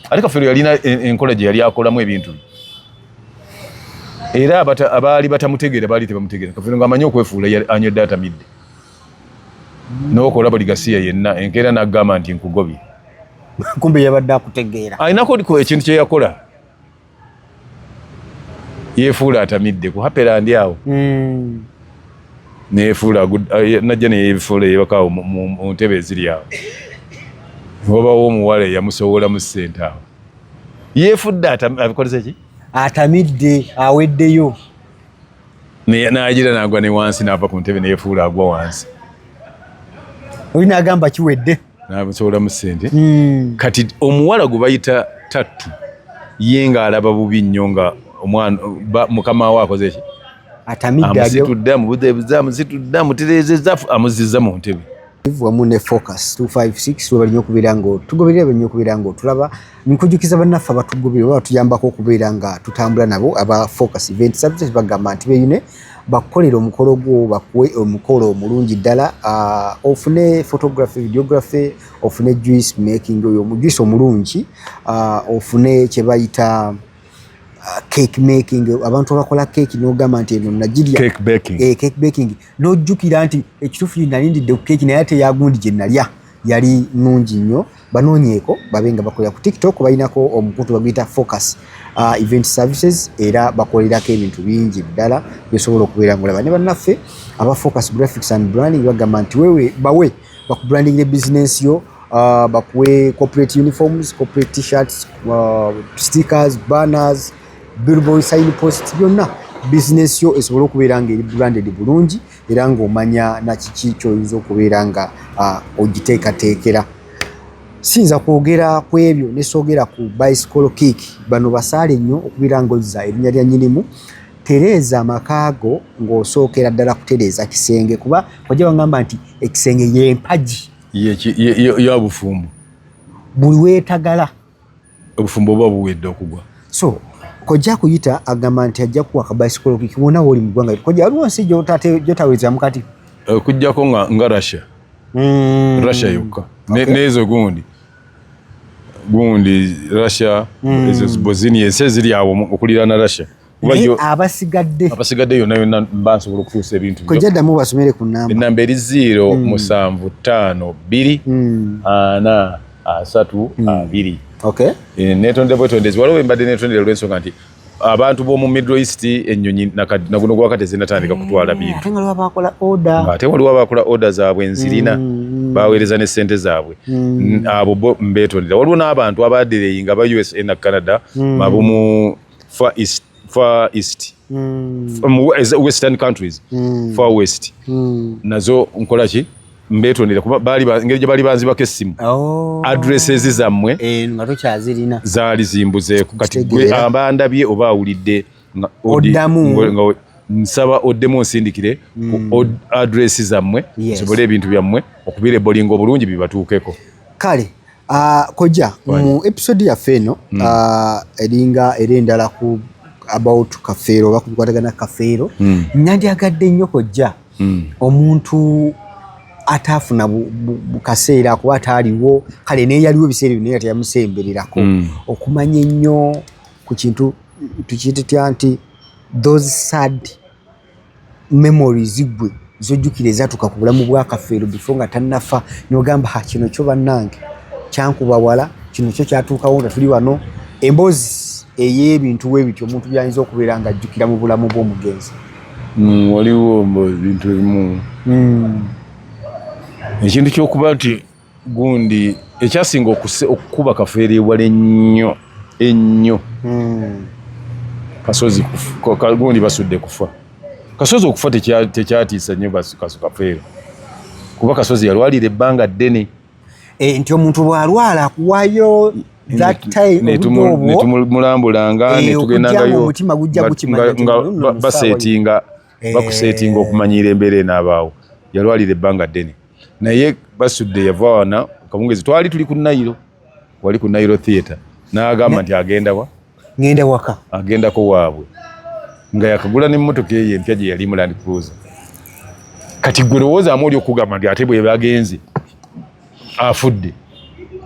ate Kafeero yalina enkola gye yali akolamu ebintu era abaali batamutegeera baali tebamutegeera. Kafeero ng'amanyi okwefuula anywedde atamidde n'okola buli gasiya yenna enkeera n'agamba nti nkugobye. Kumbe yabadde akutegeera. Ayinako ekintu kye yakola yeefuula atamidde ku Happyland awo neefuula najja neyeefuula yebakaawo mu ntebe eziri awo. Wabawo omuwala yamusowolamu ssente awo yeefudde abikoleza ki atamidde aweddeyo n'agira n'agwa ne wansi n'ava ku ntebe neyeefuula agwa wansi. Oli n'agamba kiwedde n'amusowolamu ssente. Kati omuwala gwe bayita Tattu ye ng'alaba bubi nnyo nga mukama we akoze ki atamidde amusitudde amusitudde amutereezezza amuzizza mu ntebe. Wamu ne Focus 256 webali nnyo okubeera nga tugoberera nnyo okubeera nga otulaba nkujjukiza bannaffe abatugoberera oba batuyambako okubeera nga tutambula nabo aba Focus Event Services bagamba nti beeyune bakukolera omukolo gwo bakuwe omukolo omulungi ddala ofune photography videography ofune juice making oyo juice omulungi ofune kye bayita cake making abantu abakola cake n'ogamba nti eno nagirya cake baking n'ojjukira nti ekituufu nalindidde ku cake naye ate yagundi gye nalya yali nungi nnyo. Banoonyeeko babe nga bakolera ku TikTok balinako omukutu baguyita Focus Event Services era bakolerako ebintu bingi ddala byesobola okubeera ngolaba ne bannaffe aba Focus Graphics and Branding bagamba nti wewe bawe bakubrandingire business yo bakuwe corporate uniforms, corporate t-shirts, stickers, banners, billboard, sign posts byonna business yo esobola okubeera nga eri branded bulungi era ng'omanya nakiki ky'oyinza okubeera nga ogiteekateekera. Sinza kwogera ku ebyo ne soogera ku bicycle kick bano basaale nnyo okubeera ng'ozza erinnya lya nnyinimu tereeza amakaago ng'osookera ddala kutereeza kisenge kuba wajja bagamba nti ekisenge y'empagi y'obufumbo buli weetagala obufumbo oba buwedde okugwa. So kojja kuyita agamba nti ajja kuwa akabicycle kick wona woli mu ggwanga kojja waliwo nsi gy'otaweerezamu kati okuggyako nga Russia Russia yokka n'ezo gundi Russia ezo Bosnia ensi eziri awo okuliraana Russia abasigadde yonna bansobola okutuusa ebintu kojja ddamu basomere ku namba ennamba eri 07554 okay netonde bwetondezi waliwo embadde netondera olw'ensonga nti abantu b'omu Middle East ennyonyi naguno gwakati zinatandika kutwala bintu ate waliwo abakola order zaabwe nzirina baweereza ne ssente zaabwe abo bo mbetondera. Waliwo n'abantu abadereyi nga ba USA na Canada mabumu Far East Western countries Far West nazo nkola ki mbetondera kuba engeri gye bali banzibako essimu addresses zammwe nga tokyazirina zaali zimbuzeeko kati gwe abandabye oba awulidde oddamu nsaba oddemu onsindikire ku address zammwe sobole ebintu byammwe okubeera bolingo obulungi bibatuukeko. Kale kojja mu episode yaffe eno eringa era endala ku about Kafeero oba kukwatagana Kafeero nandyagadde nnyo kojja omuntu atafuna bukaseera kuba ataaliwo kale naye yaliwo ebiseera ebyo naye teyamusembererako okumanya ennyo ku kintu tukiyita nti those sad memories gwe zojjukira ezatuuka ku bulamu bwa Kafeero before nga tannafa n'ogamba kino kyo bannange kyankuba wala kino kyo kyatuukawo nga tuli wano emboozi ey'ebintu weebityo omuntu byayinza okubeera nga ajjukira mu bulamu bw'omugenzi. Waliwo bintu ebimu ekintu ky'okuba nti gundi ekyasinga okukuba Kafeero ewala ennyo Kasozi gundi basudde kufa. Kasozi okufa tekyatiisa nnyo Kafeero kuba Kasozi yalwalira ebbanga ddene nti omuntu bw'alwala akuwayo that time netumulambulanga netugendangayo nga basetinga bakusetinga okumanyiira embeera enaabaawo. Yalwalira ebbanga ddene naye basudde yava wana Kamungezi twali tuli ku Nairo wali ku Nairo Theatre n'agamba nti ngenda waka agendako waabwe nga yakagula n'emmotoka eyo empya gye yali mu Land Cruiser. Kati gwe lowoozaamu oli okugamba nti ate bwe bagenze afudde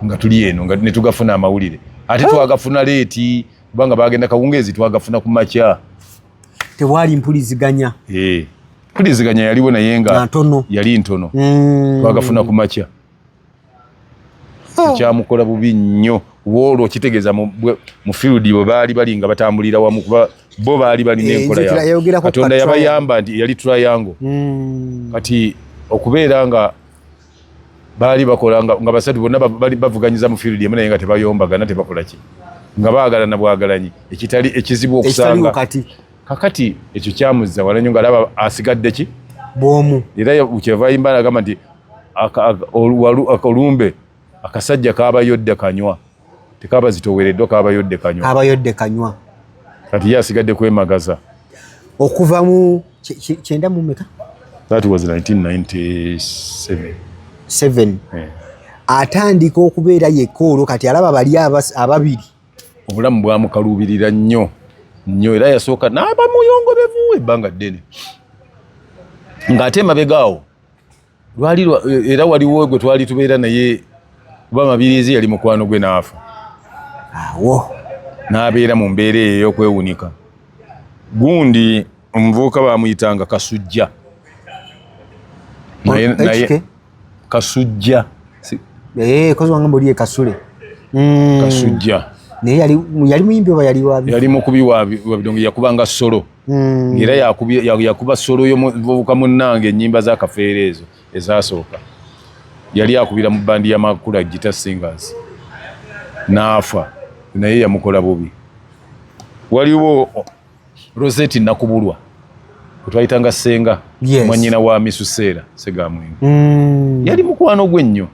nga tuli eno nga ne tugafuna amawulire ate twagafuna leeti kubanga bagenda kawungeezi twagafuna ku makya. Tewali mpuliziganya. Mpuliziganya yaliwo naye nga yali ntono. Twagafuna ku makya. Kyamukola bubi nnyo. Wolwo kitegeeza mu field bwe baali bali nga batambulira wamu kuba bo baali balina enkola yaabwe. Katonda yabayamba nti yali triangle. Kati okubeera nga baali bakola nga basatu bonna bali bavuganyiza mu field emu naye nga tebayombagana tebakola ki nga baagalana bwagalanyi ekitali ekizibu okusanga kakati ekyo kyamuzza wala nnyo ng'alaba asigadde ki bwomu era kyeva yimbala agamba nti olumbe akasajja kaabayodde kanywa tekabazitowereddwa kaabayodde kanywa kati ye asigadde kwemagaza okuva mu kyenda mu meka. That was 1997. Atandika okubeera yekka olwo kati alaba bali ababiri obulamu bwamukaluubirira nnyo era yasooka n'aba muyongobevu ebbanga ddene ng'ate emabegaawo era waliwo gwe twali tubeera naye kuba Mabirizi yali mukwano gwe n'afa awo n'abeera mu mbeera eyo ey'okwewunika. Gundi omuvubuka baamuyitanga Kasujja naye Kasujja kozi wange mbuli Kasule Kasujja naye yali muyimbi oba yali wabi yali mukubi wa bidongo yakubanga solo era yakuba solo y'omuvubuka munnange ennyimba za kafeero ezo ezasooka yali akubira mu bandi ya Makula Guitar Singers n'afa naye yamukola bubi. Waliwo Rosette Nakubulwa twayitanga Ssenga mwannyina wa Misuseera Segamwenge yali mukwano gwe nnyo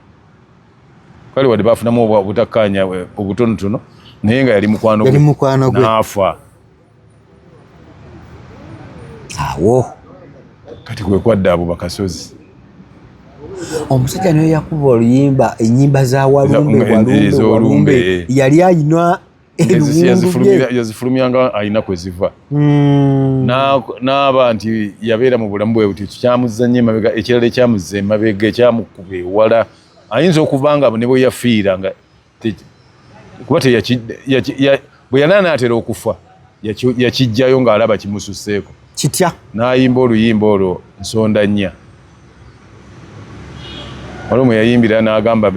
kale wadde baafunamu obutakkaanya obutonotono naye nga yali mukwano gwe n'afa. Awo kati kwe kwadda abo bakasozi omusajja naye yakuba oluyimba ennyimba za Walumbe yali ayina yazifulumyanga ayina kwe ziva n'aba nti yabeera mu bulamu bwe buti kyamuzza nnyo emabega ekirala ekyamuzza emabega ekyamukuba ewala ayinza okuba nga ne bwe yafiira nga kuba bwe yali anaatera okufa yakijjayo ng'alaba kimususseeko kitya n'ayimba oluyimba olwo nsonda nnya waliwo mwe yayimbira n'agamba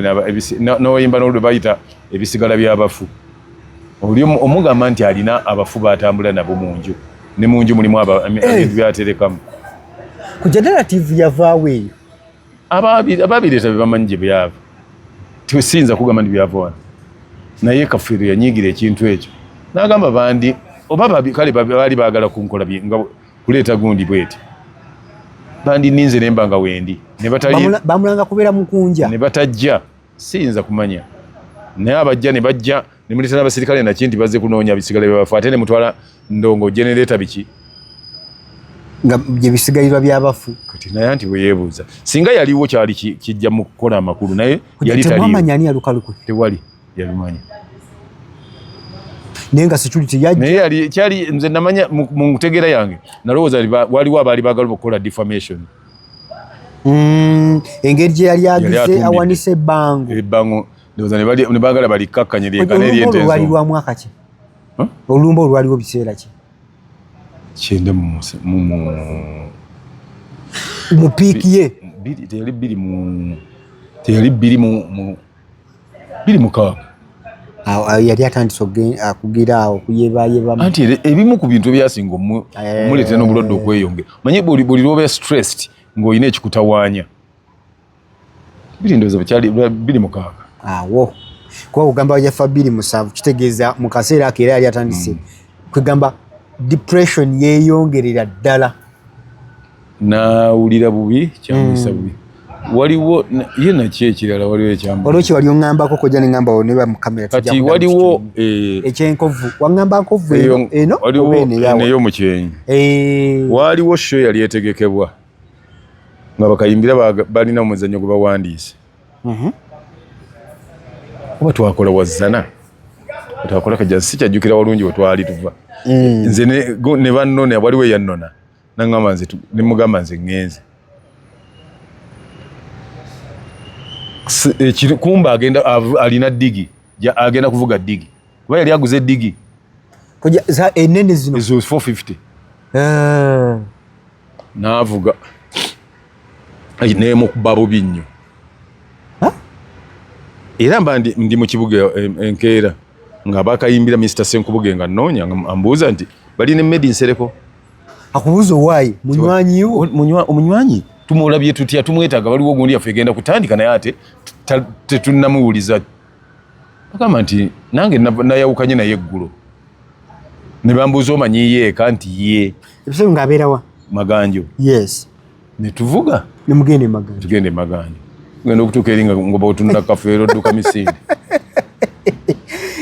n'oyimba n'olwe bayita ebisigala by'abafu oli omugamba nti alina abafu batambula nabo mu nju ne mu nju mulimu ebintu byaterekamu ku generative yavaawo eyo ababireeta bebamanyi gye byava tisinza kugamba nti byava wano naye Kafeero yanyiigira ekintu ekyo n'agamba bandi oba kale baali baagala kunkola nga kuleeta gundi bweti bandi ninze nemba nga wendi bamulanga kubeera mukunja ne batajja siyinza kumanya naye abajja ne bajja ne muleeta n'abasirikale naki nti bazze kunoonya bisigala byabafu ate ne mutwala ndongo genereeta biki nga bye bisigalirwa by'abafu kati naye nti bwe yeebuuza singa yaliwo kyali kijja mu kukola amakulu naye yali tewamanya ani yalukalukwe tewali yalumanya naye nga security yajja naye kyali nze namanya mu ntegeera yange nalowooza waliwo abaali baagala okukola defamation engeri gye yali agize awanisa ebbango ndowooza ne baagala balikkakkanya lyenkana eryentenzo olwali lwa mwaka ki olumba olwaliwo biseera ki kyenda mu piiki ye teyali bbiri mu kaaga yali atandise akugira awo okuyebayeba anti ebimu ku bintu ebyasinga omuleetera n'obulwadde okweyongera manye buli lwoba stressed ng'olina ekikutawaanya biri ndowooza bukyali 26 awo kuba kugamba yafa 27 kitegeeza mu kaseera ako era yali atandise kwegamba depression yeeyongerera ddala nawulira bubi kyamuyisa bubi waliwo ye nakyo ekirala waliwo ekyamba olwo kiwali oŋŋambako kojja ne ŋŋamba ne ba mu kamera kati waliwo ekyenkovu waŋŋamba nkovu eno waliwo ey'omukyenyi waliwo show yali etegekebwa nga bakayimbira balina omuzannyo gwe bawandiise oba twakola wazzana twakola kajja sikyajjukira walungi we twali tuva nze ne bannona waliwo eyannona naŋŋamba nze nemugamba nze ŋŋenze kumba agenda alina digi agenda kuvuga digi kuba yali aguze eddigi kojja za enene zino ezo 450 n'avuga neemukuba bubi nnyo era mba ndi mu kibuga enkeera nga bakayimbira Mr. Senkubuge nga nnoonya ambuuza nti balina emmedi nsereko akubuuza owaayi munywanyi wo omunywanyi tumulabye tutya tumwetaaga waliwo ogundi yaffe egenda kutandika naye ate tetunnamuwuliza agamba nti nange nayawukanye naye eggulo ne bambuuza omanyiye eka nti ye ebiseera ng'abeerawa Maganjo yes ne tuvuga ne mugende Maganjo tugende Maganjo tugenda okutuuka eri nga botunda kafeero dduka misinde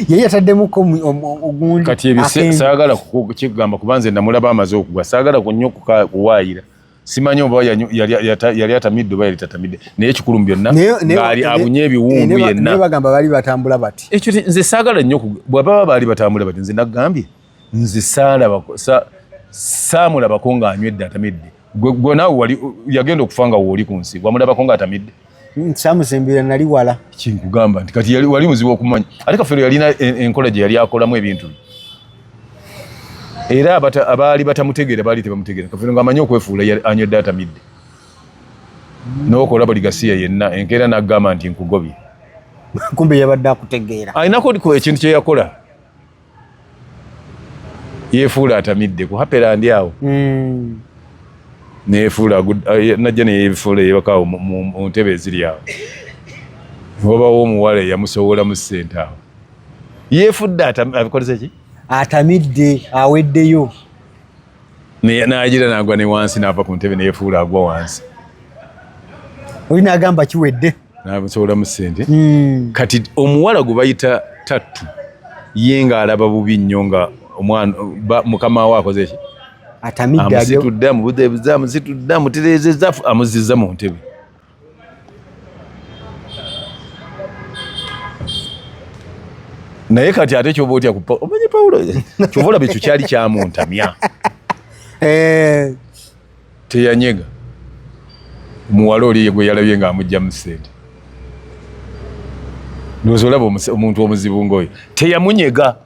yeye ataddemuko ogundi kati ebise saagala kukigamba kubanze namulaba amaze okugwa saagala kunnyo kuwaayira simanyi oba yali atamidde oba yali tatamidde naye ekikulu mu byonna ng'ali abunye ebiwundu yenna naye bagamba baali batambula bati ekyo nze saagala nnyo bw'ababa baali batambula bati nze nagambye nze saamulabako ng'anywedde atamidde gwe naawe wali yagenda okufa nga wooli ku nsi wamulabako ng'atamidde samusembera nali wala kinkugamba nti kati wali muzibu okumanya ate Kafeero yalina enkola gye yali akolamu ebintu era abaali batamutegeera baali tebamutegeera Kafeero ng'amanyi okwefuula anywedde atamidde n'okola buli gasiya yenna enkeera n'agamba nti nkugobye kumbe yabadde akutegeera ayinako ekintu kye yakola yeefuula atamidde ku haperandi awo neefuula najja neyeefuula yebakaawo mu ntebe eziri awo wabawo omuwala eyamusowolamu ssente awo yeefudde abikolesa ki atamidde aweddeyo n'agira n'agwa ne wansi n'ava ku ntebe neyeefuula agwa wansi oli n'agamba kiwedde n'amusowolamu ssente kati omuwala gwe bayita Tattu ye ng'alaba bubi nnyo nga omwana mukama we akoze ki atamidde amusitudde amubuzeebuze amusitudde amutereezezza amuzizza mu ntebe naye kati ate kyoba otya omanyi Pawulo kyova olaba ekyo kyali kyamuntamya teyanyega muwala oli gwe yalabye ng'amugjamu ssente ndowooza olaba omuntu omuzibu ng'oyo teyamunyega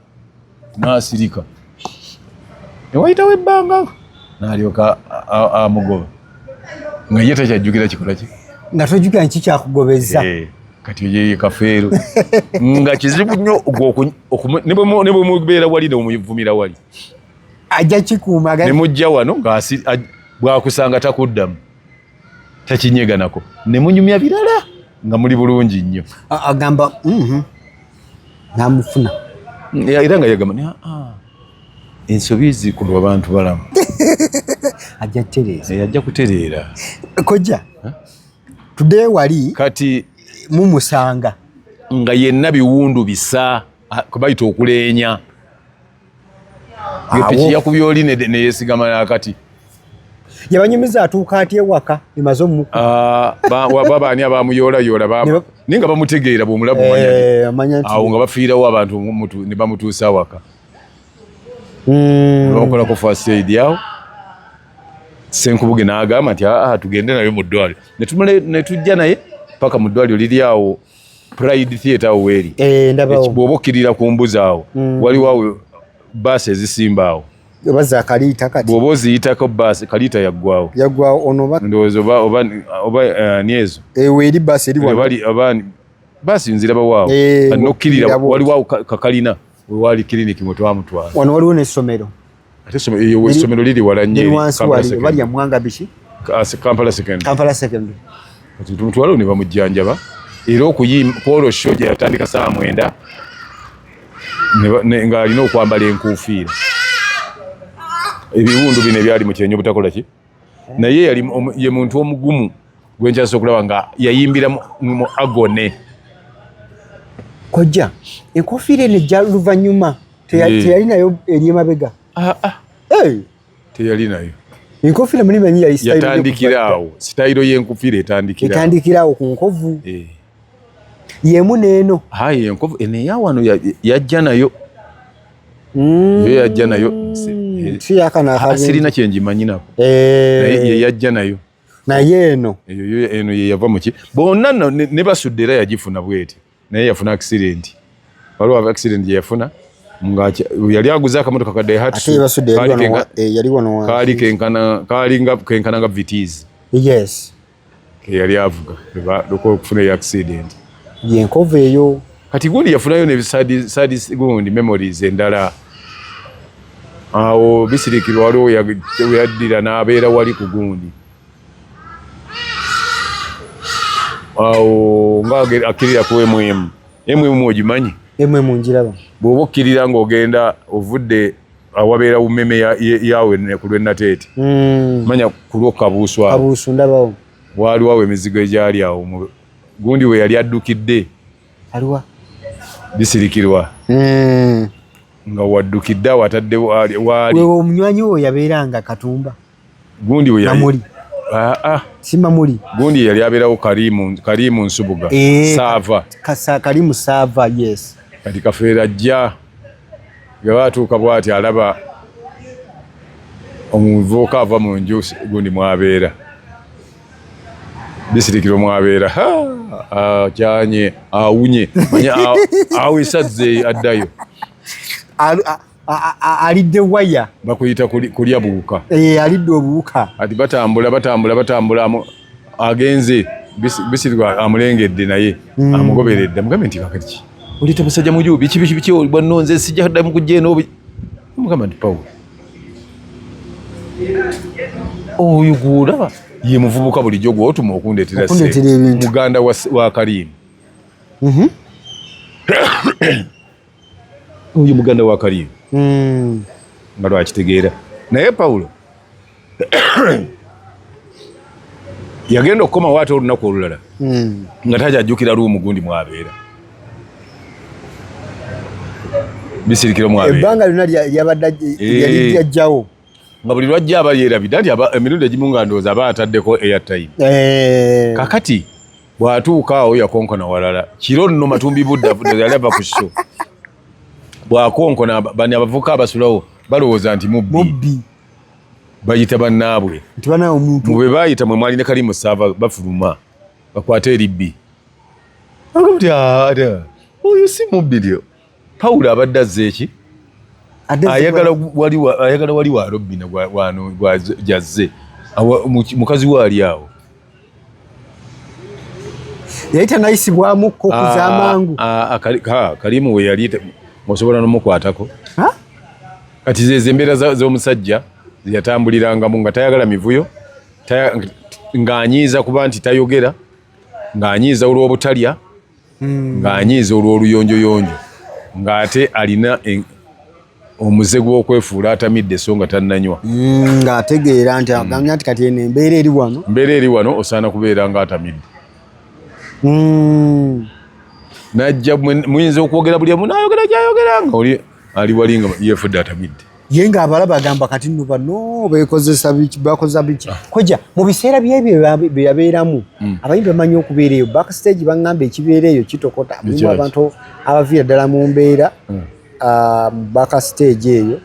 n'asirika newayitawo ebbanga n'alyoka amugoba nga ye takyajjukira kikola ki nga tojjukira nki kyakugobeza kati ye Kafeero nga kizibu nnyo ne bwe mubeera wali nemuvumira wali ajja kikuuma ne mujja wano bwakusanga takuddamu takinyeganako ne munyumya birala nga muli bulungi nnyo agamba namufuna era nga yagamba ensobi zikulwa abantu balamu ajja kutereeza ajja kutereera kojja tuddeyo wali kati mumusanga nga yenna biwundu bisa kubayita okuleenya piki yakubya oli neyesigama nakati yabanyumiza atuuka atya ewaka emaze babaani abamuyoolayoola naye nga bamutegeera bwomulabu awo nga bafiirawo abantu ne bamutuusa awaka bamukolako first aid awo Senkubuge n'agamba nti tugende naye mu ddwaliro ne tujja naye paka mu ddwaliro liri awo Pride Theatre awo weeri bw'oba okkirira ku mbuzi awo waliwo awo baasi ezisimba awo baza kaliita kati bw'oba oziyitako baasi kaliita yaggwawo ono ndowooza oba niezo eri baasi eri wano baasi nzirabawo nokkirira waliwo awo kakalina wewaali kiriniki mwe twamutwala wano waliwo n'essomero ate essomero liri wala nnyo bali amwanga biki Kampala Secondary kati tumutwala ne bamujjanjaba era okwola show gye yatandika saa 9 ng'alina okwambala enkuufiira ebiwundu bino ebyali mu kyenyi obutakola ki naye ye muntu omugumu gwenkyasa okulaba nga yayimbira mu agone kojja enkuufiira eno ejja luvannyuma teyali nayo eri emabega teyali nayo enkuufiira mulimanyi yatandikira awo sitayiro y'enkuufiira etandikira awo ku nkovu yemu n'eno enkovu eno eyawano yajja nayo yo yajja nayo sirina kyenjimanyi nako naye yeyajja nayo naye eno yeyava muki bonna ne basudde era yagifuna bweti naye yafuna accident waliwo accident gye yafuna yali aguza akamotoka ka Daihatsu yali wano kali kenkana nga Vitiz. Yes. Yali avuga okufuna accident. Yenkova eyo. Kati gundi yafunayo ne sadi gundi memories endala. Awo bisirikirwa waliwo yaddira n'abeera wali ku gundi. Awo nga akkirira ku MM ogimanyi? MM njiraba. Bw'oba okkirira ng'ogenda ovudde awabeera umeme yawe ku lw'ennateeti. Manya ku lw'okabuusu awo. Kabuusu ndabawo. Waaliwo awo emizigo egyali awo. Gundi we yali addukidde. Aliwa? Bisirikirwa. Nga waddukidde watadde waali. Wewe omunywanyi we yabeeranga Katumba. Gundi we yali. Mamuli. Si Mamuli. Gundi yali abeerawo Kalimu Nsubuga. Saava. Kalimu Saava, yes. Kati Kafeera ajja nga baatuuka bw'ati alaba omuvubuka ava mu nju gundi mwabeera. Bisirikirwa mwabeera akyanye awunye awisazze addayo. Alidde waya bakuyita kulya buuka. Alidde obuuka. Ati batambula agenze bisirikirwa amulengedde naye amugoberedde mugambe nti kakati ulita basajja muju biki bwanno nze sijja ddamu kujja eno mugambe nti Paul oyo gulaba ye muvubuka bulijjo gw'otuma okundeetera muganda wa Kalimu. Oyo muganda wa Kalimu nga lwakitegeera naye Paulo yagenda okukoma waate olunaku olulala nga tajajjukira luumu gundi mwabeera. Bisirikira mwabeera ebbanga lyonna lyabadde yali lyajjawo nga buli lwajja aba yeerabidde nti emirundi egimu nga ndowooza aba ataddeko airtime. Kakati bw'atuuka awo yakonkona walala kiro nno Matumbi Budda yali ava ku sso bw'akonkona bani abavuka abasulawo balowooza nti mubbi bayita bannaabwe nti bana omuntu mube bayita mwe mwali ne Kalimu Saava bafuluma bakwate eribbi agamti oyo si mubbi lyo. Paulo abadde azze eki ayagala wali wa Robina wano gwajazze mukazi waali awo yayita nayisibwamukko okuza amangu. Kalimu we yali osobola n'omukwatako. Kati zezo embeera z'omusajja yatambulirangamu nga tayagala mivuyo ng'anyiiza kuba nti tayogera ng'anyiiza olw'obutalya ng'anyiiza olw'oluyonjoyonjo ng'ate alina omuze gw'okwefuula atamidde so nga tannanywa ng'ategeera nti agamya nti kati eno embeera eri wano osaana kubeera ng'atamidde. Najja muyinza okwogera buli emu n'ayogera gy'ayogera nga ali wali nga yeefudde atamidde. Ye ng'abalaba agamba kati nno bano bakozesa biki koja mu biseera byebyo bye yabeeramu abayimbi bamanyi okubeera eyo backstage baŋŋamba ekibeera eyo kitokota mulimu abantu abaviira ddala mu mbeera backstage eyo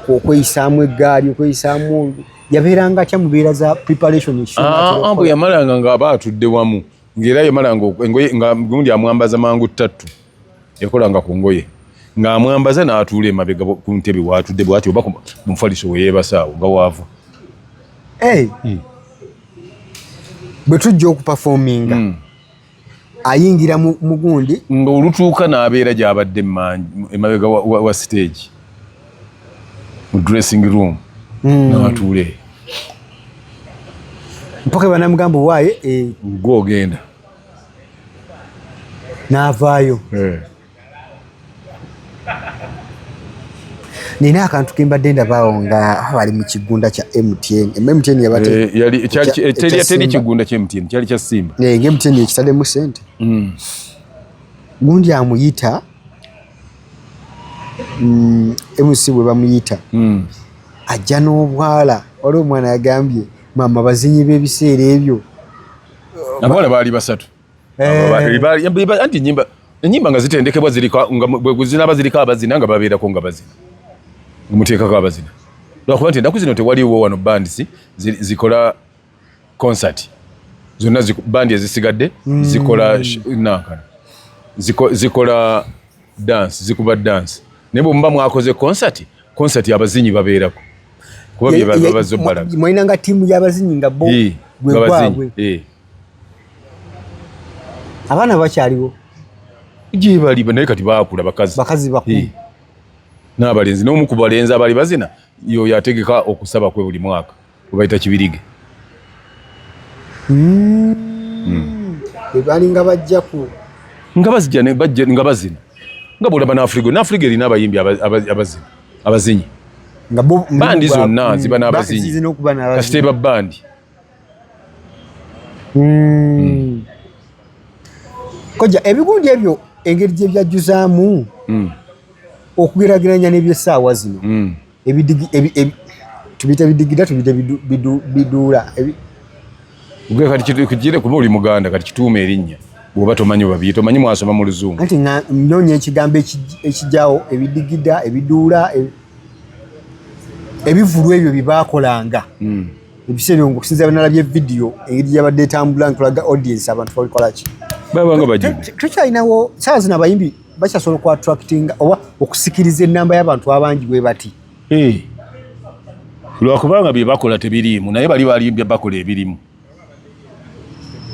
okweyisaamu eggaali okweyisaamu yabeeranga atya mu mbeera za preparation ambu yamalanga ng'aba atudde wamu ng'era yamalanga engoye nga gundi amwambaza mangu ttatu yakolanga ku ngoye ng'amwambaza n'atuula emabega ku ntebe w'atudde bw'ati oba mu mufaliso we yeebase awo nga waava. Bwe tujja okupafominga ayingira mu gundi ng'olutuuka n'abeera gy'abadde emabega wa stage mu dressing room n'atuula eyo mpaka banamugamba waaye gw'ogenda n'avaayo. Nina akantu kembadde ndabaawo nga bali mu kigunda kya MTN. MTN teri kigunda kya MTN kyali kya Simba. MTN ekitaddemu ssente. Gundi amuyita MC bwe bamuyita ajja n'obwala waliwo omwana yagambye maama bazinyi b'ebiseera ebyo abawala baali basatu anti enyimba nga zitendekebwa bwe zinaba ziriko abazina nga babeerako nga bazina muteekako abazina lwakuba nti ennaku zino tewaliwo wano bandisi zikola concert zonna bandi ezisigadde zikola nankana zikola dance zikuba dance nebo mba mwakoze concert abazinyi babeerako kuba bye babazo balaga mwina nga timu y'abazinyi nga bo gwe abana bakyaliwo gye bali naye kati baakula bakazi bakulu n'abalenzi n'omu ku balenzi abali bazina yo yategeka okusaba kwe buli mwaka kubayita kibirige bali nga bajjaku nga bazija ne bajja nga bazina nga bolaba n'Africa erina abayimbi abazinyi nga bo bandi zonna ziba n'abazinyi kasiteba bandi koja ebigundi ebyo engeri gye byajjuzaamu okugeraageranya n'ebyessaawa zino tubita bidigida tubita biduula gwe kati kigire kuba oli Muganda kati kituuma erinnya bw'oba tomanyi babiyita omanyi mwasoma mu Luzungu anti nnoonya ekigambo ekijyawo ebidigida ebiduula ebivulu ebyo bye baakolanga ebiseera ebyo okusinziira banalabye vidiyo engeri gyabadde etambula nkulaga audience abantu babikola ki babanga bajjudde tukyalinawo saawa zino abayimbi bakyasobola oku attractinga oba okusikiriza ennamba y'abantu abangi bwe bati lwakubanga bye bakola tebiriimu naye bali balimbi bakola ebirimu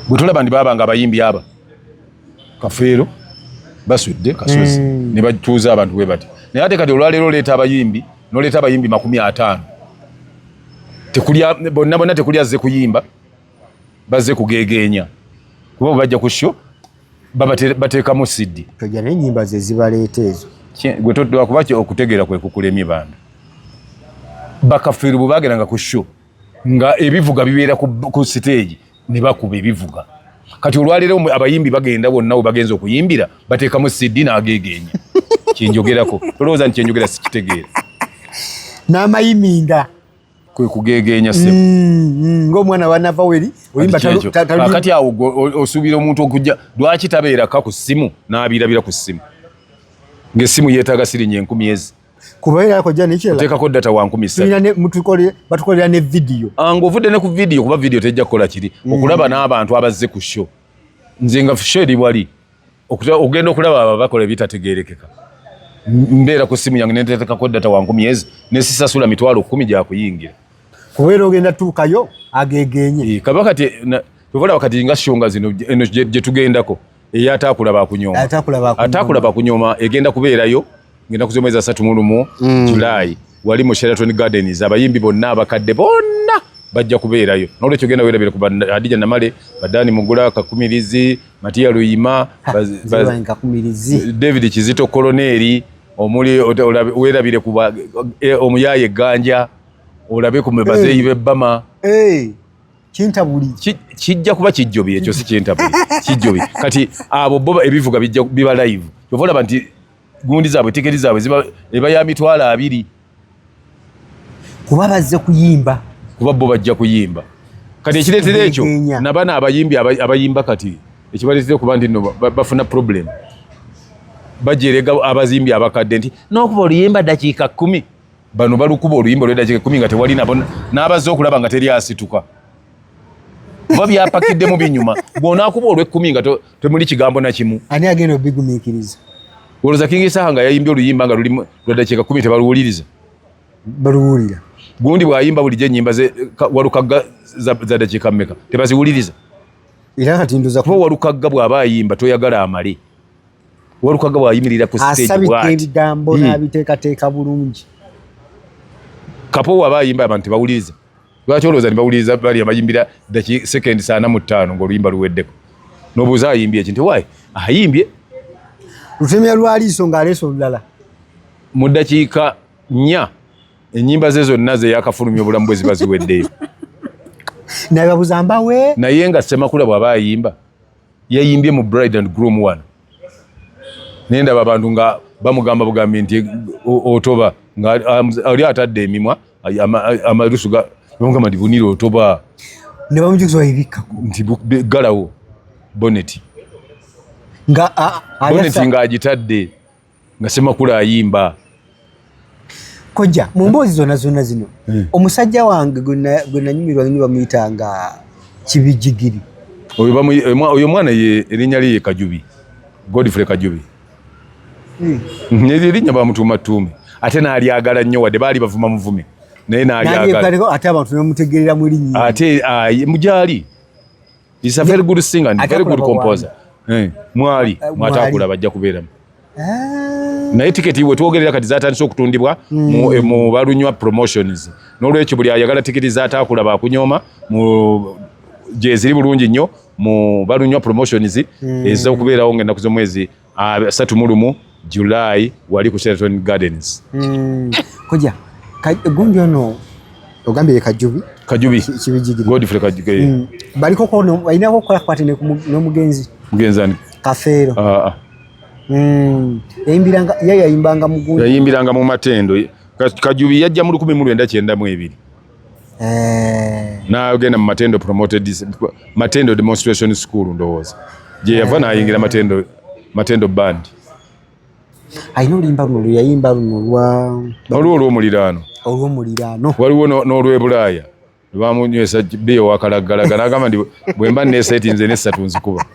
bwe tulaba ndi babanga abayimbi aba Kafeero basudde Kasozi ne batuuza abantu bwe bati naye ate kati olwaleero oleeta abayimbi n'oleeta abayimbi 50 tekulya bonna tekulya azze kuyimba bazze kugeegeenya kuba bajja ku show bateekamu siddi tojja n'ennyimba ze zibaleeta ezo gwe lwakuba okutegeera kwe kukulemye bantu Bakafeero bwe bageranga ku show nga ebivuga bibeera ku stage ne bakuba ebivuga kati olwaleero abayimbi bagenda bonna we bagenza okuyimbira bateekamu siddi n'ageegeenya kyenjogerako tolowooza nti kyenjogera sikitegeera n'amayiminga kwe kugeegeenya ssebo ng'omwana wa Navaweri oyimba kati awo osuubira omuntu okujja lwaki tabeeraka ku ssimu n'abirabira ku ssimu ng'essimu yeetaaga sirinnya 10,000 kubaera kojja n'ekirala oteekako data wa 10,000 batukolera ne vidiyo ng'ovudde ne ku vidiyo kuba vidiyo tejja kukola kiri okulaba n'abantu abazze ku show nze nga show eri wali ogenda okulaba aba bakola ebitategeerekeka mbeera ku ssimu yange neteekako data wa 10,000 nesisasula 10,000 gyakuyingira kubeera ogenda tuukayo ageegeenye kaba kati tuvolaba kati nga shonga zino eno gye tugendako eyataakulaba akunyoma ataakulaba akunyoma egenda kubeerayo ngenda kuzomweza 31 July wali mu Sheraton Gardens abayimbi bonna abakadde bonna bajja kubeerayo n'olwekyo genda weerabire ku Hadija Namale Badani Mugula Kakumirizi Matia Luyima David Kizito Koloneri omuli weerabire ku omuyaye Ganja olabe ku mebazeyi b'ebbama kintabuli kijja kuba kijjobi ekyo si kintabuli kijjobi kati abo bo ebivuga bijja biba live yovolaba nti gundi zaabwe tiketi zaabwe ziba eba ya 200 kuba bazze kuyimba kuba bo bajja kuyimba kati ekireetera ekyo nabana abayimbi abayimba kati ekibaleetera kuba nti no bafuna problem bajerega abazimbi abakadde nti n'okuba oluyimba dakiika 10 bano balukuba oluyimba olw'eddakiika 10 nga tewali n'abazze okulaba nga teri asituka kuba byapakidde mu binyuma bw'onaakuba olw'10 nga temuli kigambo na kimu ani agenda obigumiikiriza olowooza King Saha nga yayimbye oluyimba nga lulimu lw'eddakiika 10 tebaluwuliriza baluwulira gundi bw'ayimba bulijjo ennyimba ze walukagga za ddakiika mmeka tebaziwuliriza era kati ndoza kuba walukagga bw'aba ayimba toyagala amale walukagga bw'ayimirira ku stage asabika ebigambo n'abiteekateeka bulungi kapo waba ayimba abantu tebawuliriza lwaki olowooza nebawuliriza bali abayimbira sekendi 45 ng'oluyimba luweddeko n'obuuza ayimbye ekintu waayi ayimbye lutemya lwaliiso ng'aleesa olulala mu ddakiika 4 ennyimba ze zonna ze yakafulumya obulamu bwe ziba ziweddeyo nababuza mbawe naye nga Ssemakula bw'aba ayimba yayimbye mu Bride and Groom 1 nendaba abantu nga bamugamba bugambi nti otoba nga ali atadde emimwa amalusu bamugamba nti bunire otoba ne bamujukiza ebikkako nti galawo boneti nga agitadde nga Ssemakula ayimba kojja mu mboozi zonna zino omusajja wange gwe nanyumirwa nyo bamuyitanga Kibijigiri oyo mwana ye erinnya lye Kajubi Godfrey Kajubi Erinnya bamutuuma Ttuume ate n'alyagala nnyo wadde baali bavuma muvume naye n'alyagala ate abantu nemutegerera mu erinnya ate mugyali is a very good singer and very good composer mwali mwatakula bajja kubeeramu naye tiketi bwe twogerera kati zatandise okutundibwa mu balunywa promotions n'olwekyo buli ayagala tiketi zatakula bakunyooma mu gyeziri bulungi nnyo mu balunywa promotions ez'okubeerawo ng'ennaku z'omwezi 31 July wali ku Sheraton Gardens. Koja gundi ono ogambye Kajubi kibijigiri Godfrey Kajubi baliko kono balina kokola kwatene n'omugenzi mugenzani Kafeero yayimbiranga yayimbanga mu gundi yayimbiranga mu matendo Kajubi yajja mu 1992 na ogenda mu matendo promoted matendo demonstration school ndowooza je yava nayingira matendo band ayina olimba luno yayimba luno olw'omuliraano waliwo n'olw'ebulaaya lwamunywesa beyo wakalaggalaga n'agamba ndi bwemba neeseti nze n'essatu nzikuba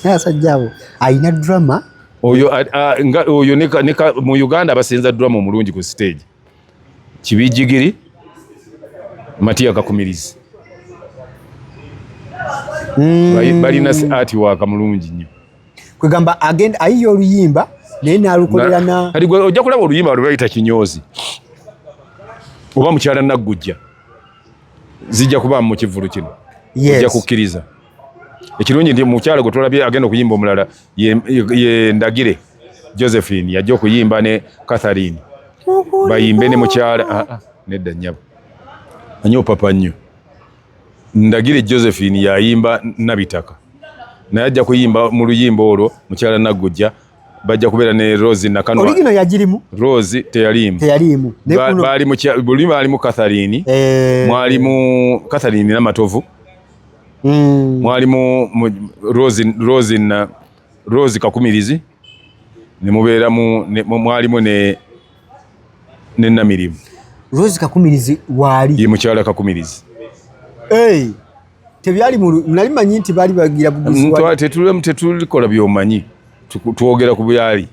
nasajjabo ayina drama oyo mu Uganda abasinza drama omulungi ku stage Kibijigiri Matiya Kakumirizi balina artwork mulungi nnyo kwegamba agenda ayiyo oluyimba naye nalukolera na kati gwe ojja kulaba oluyimba lwayita Kinyoozi oba mukyala Naggujja zijja kuba mu kivulu kino ojja kukkiriza ekirungi ndi mukyala gwe tulabye agenda okuyimba omulala ye Ndagire Josephine yajja okuyimba ne Catherine bayimbe ne mukyala nedda nnyabo anyo papa nnyo Ndagire Josephine yayimba Nabitaka naye ajja kuyimba mu luyimba olwo mukyala Naggujja bajja kubeera ne Rose Nakanwa origino yagirimu Rose teyalimu bali mu Catherine mwalimu Catherine Namatovu mwalimu Rose Kakumirizi ne mubeeramu mwalimu ne Namirimu Rose Kakumirizi wali ye mukyala Kakumirizi tebyali nali manyi nti bali bagira buguzwa tetulikola byomanyi tuwogera ku byali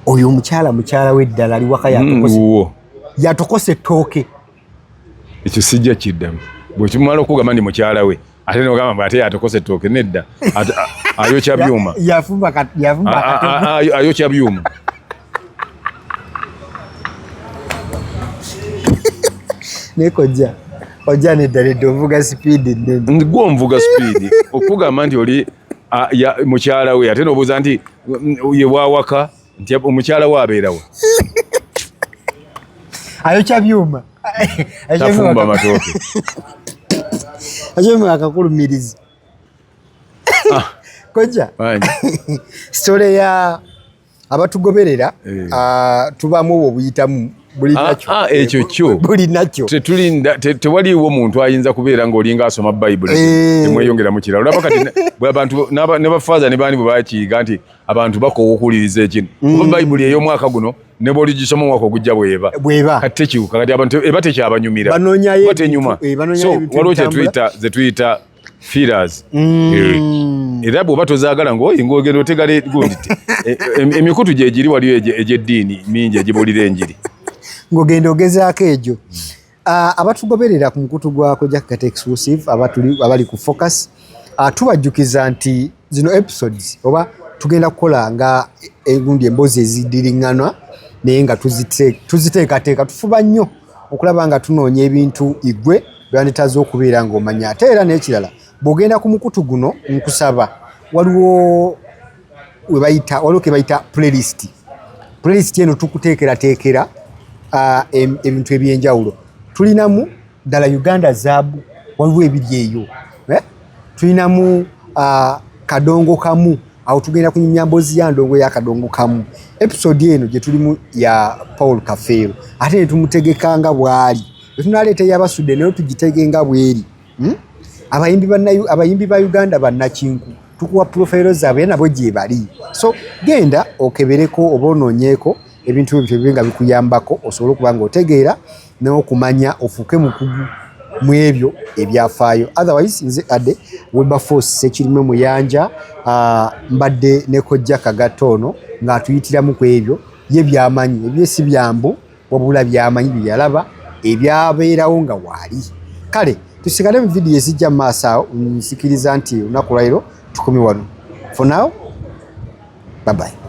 oyo mukyala w'eddala ali waka yatokose ettooke ekyo sijja kiddamu bwekimala okugamba ndi mukyala we ate nogamba ate yatokose ettooke nedda ayokya byuma ayokya byuma nekojja ojja neddala ovuga sipiidi nnene gw'onvuga sipiidi okugamba nti oli mukyala we ate nobuuza nti ye wawaka nti omukyala we abeerawo ayokya byuma tafumba matooke akyemu akakulumirizi kojja sitole ya abatugoberera tubamu obwo buyitamu ekyo kyo tewaliwo muntu ayinza kubeera ng'olinga asoma Bayibuli temweyongeramu kirala olaba kati abantu ne bafaaza ne baani bwe bakiyiga nti abantu bakoowa okuwuliriza ekino oba Bayibuli ey'omwaka guno ne bw'oligisoma omwaka ogujja bw'eba kati tekiwuka kati abantu eba tekyabanyumira oba tenyuma so waliwo ze tuyita feelers era bw'oba tozaagala ng'ogenda otegala gundi emikutu gyegiri waliwo egy'eddiini mingi egibuulira enjiri ng'ogenda ogezaako egyo abatugoberera ku mukutu gwa Kojja Kata exclusive abali ku Focus tubajjukiza nti zino episodes oba tugenda kukola nga egundi emboozi eziddiringanwa naye nga tuziteekateeka tufuba nnyo okulaba nga tunoonya ebintu igwe byanditaze okubeera ng'omanya ate era n'ekirala bw'ogenda ku mukutu guno nkusaba waliwo ke bayita playlist eno tukuteekerateekera ebintu ebyenjawulo tulinamu ddala Uganda zaabu waliwo ebiri eyo tulinamu kadongo kamu awo tugenda kunyumya mboozi ya ndongo ya kadongo kamu episode eno gye tulimu ya Paul Kafeero ate ne tumutegekanga bwali tunaleeta eyabasudde nayo tugitege nga bweri abayimbi ba Uganda bannakinku tukuwa profile zaabwe nabo gye bali so genda okebereko oba onoonyeeko ebintu ebyo nga bikuyambako osobola okuba nga otegeera n'okumanya ofuuke mukugu mu ebyo ebyafaayo. Otherwise nze Ade Wilberforce Ssekirime Muyanja mbadde ne Kojja Kagatono ng'atuyitiramu ku ebyo ye byamanyi ebyesi byambu wabula byamanyi byalaba ebyabeerawo nga waali. Kale tusigale mu vidiyo ezijja mu maaso awo nsikiriza nti olunaku lwa leero tukumi wano. For now, bye bye.